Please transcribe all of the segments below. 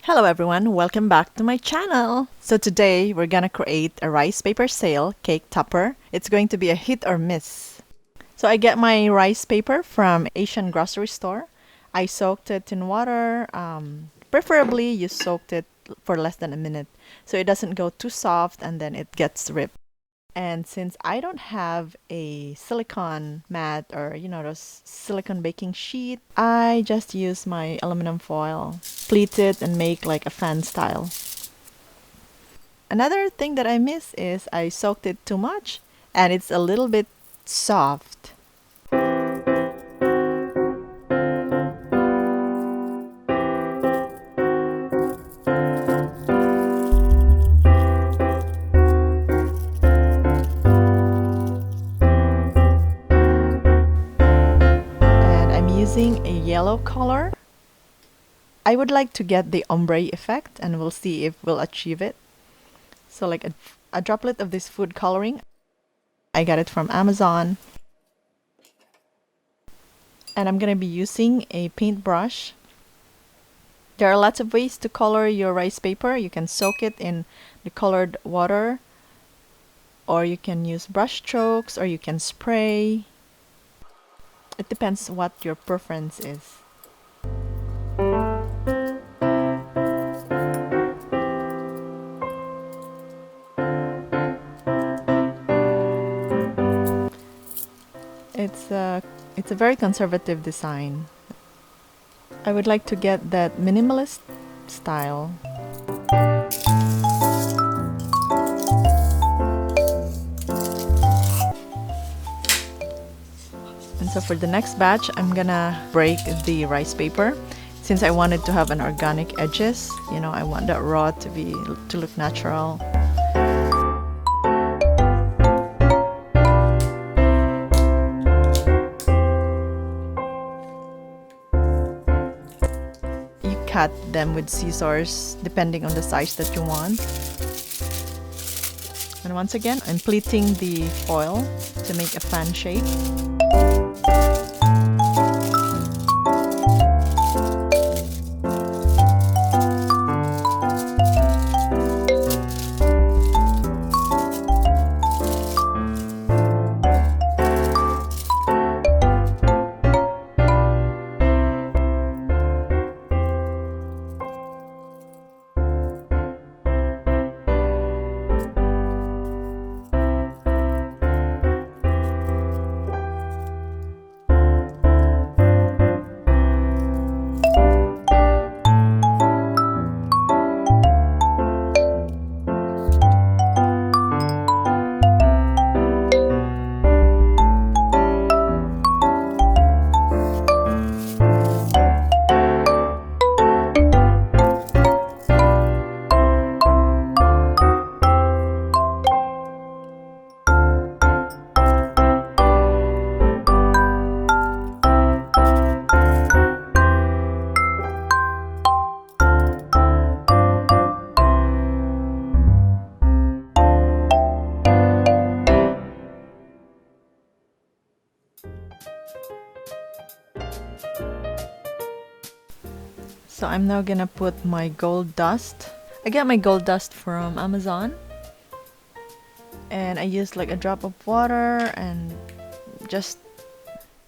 Hello everyone, welcome back to my channel. So today we're gonna create a rice paper sail cake topper. It's going to be a hit or miss. So I get my rice paper from Asian grocery store. I soaked it in water. Preferably you soaked it for less than a minute so it doesn't go too soft and then it gets ripped. And since I don't have a silicone mat or those silicone baking sheet, I just use my aluminum foil, pleat it and make like a fan style. Another thing that I miss is I soaked it too much and it's a little bit soft. Using a yellow color. I would like to get the ombre effect and we'll see if we'll achieve it. So like a droplet of this food coloring. I got it from Amazon. And I'm gonna be using a paintbrush. There are lots of ways to color your rice paper. You can soak it in the colored water, or you can use brush strokes, or you can spray. It depends what your preference is. It's a very conservative design. I would like to get that minimalist style. And so for the next batch, I'm gonna break the rice paper. Since I wanted to have an organic edges, I want that raw to look natural. You cut them with scissors depending on the size that you want. And once again, I'm pleating the foil to make a fan shape. So I'm now gonna put my gold dust. I got my gold dust from Amazon. And I used like a drop of water and just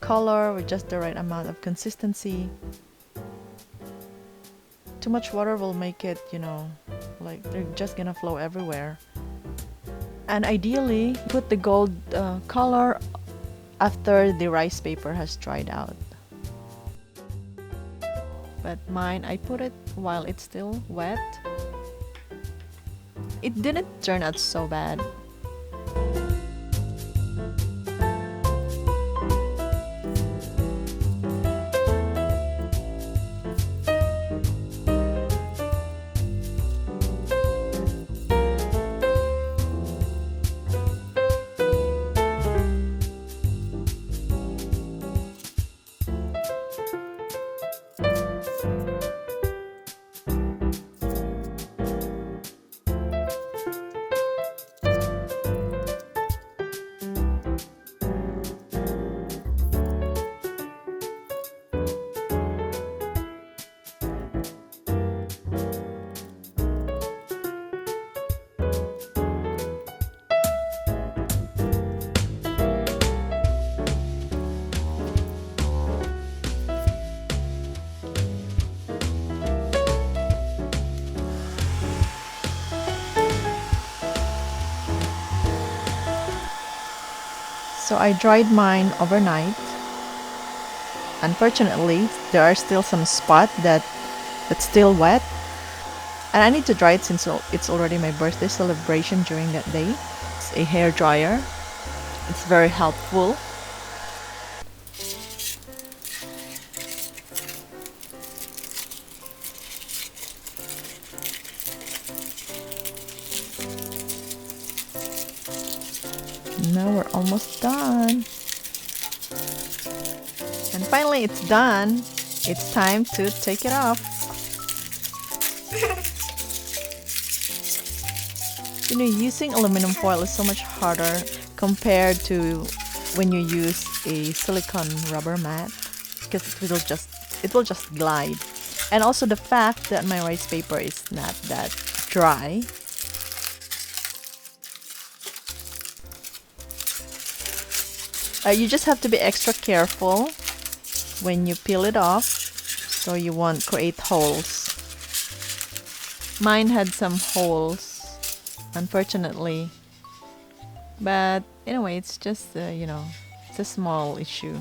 color with just the right amount of consistency. Too much water will make it, like they're just gonna flow everywhere. And ideally, put the gold color after the rice paper has dried out. But mine, I put it while it's still wet. It didn't turn out so bad. So I dried mine overnight. Unfortunately, there are still some spots that's still wet. And I need to dry it since it's already my birthday celebration during that day. It's a hair dryer. It's very helpful. Now we're almost done. And finally it's done. It's time to take it off. You know, using aluminum foil is so much harder compared to when you use a silicone rubber mat, because it will just glide. And also the fact that my rice paper is not that dry. You just have to be extra careful when you peel it off so you won't create holes. Mine had some holes, unfortunately, but anyway, it's just you know, it's a small issue.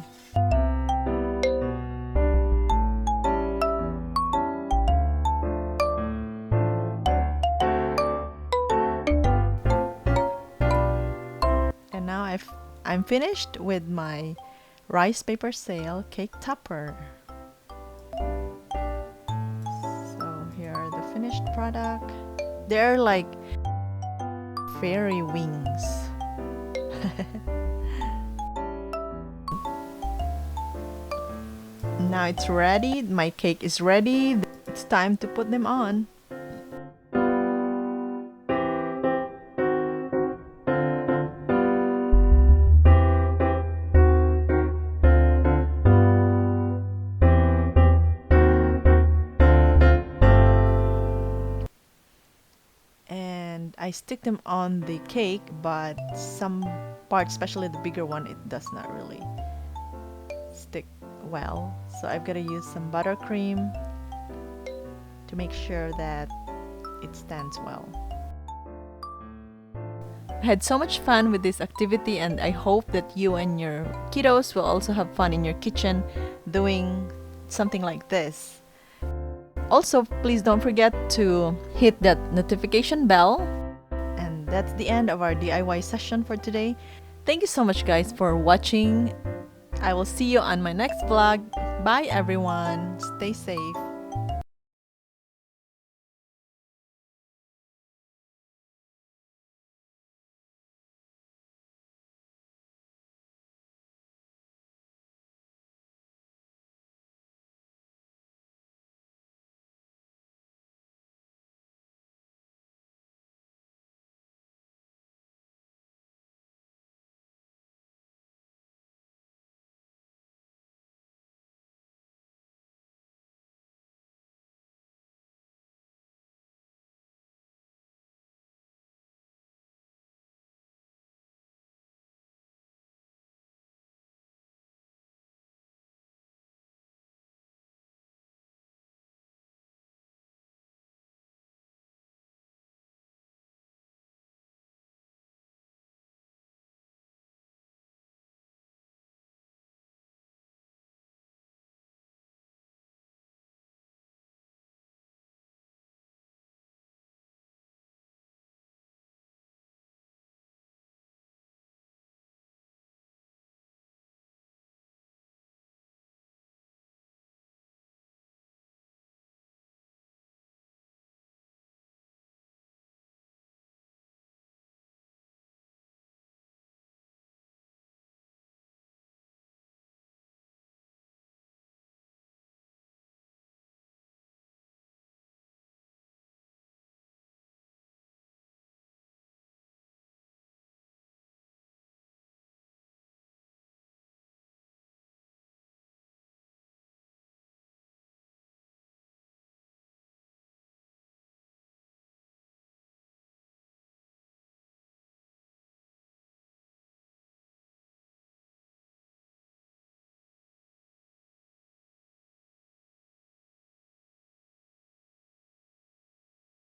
And now I'm finished with my rice paper sail cake topper. So here are the finished product. They're like fairy wings. Now it's ready. My cake is ready. It's time to put them on. And I stick them on the cake, but some parts, especially the bigger one, it does not really stick well. So I've got to use some buttercream to make sure that it stands well. I had so much fun with this activity, and I hope that you and your kiddos will also have fun in your kitchen doing something like this. Also, please don't forget to hit that notification bell. And that's the end of our DIY session for today. Thank you so much, guys, for watching. I will see you on my next vlog. Bye, everyone. Stay safe.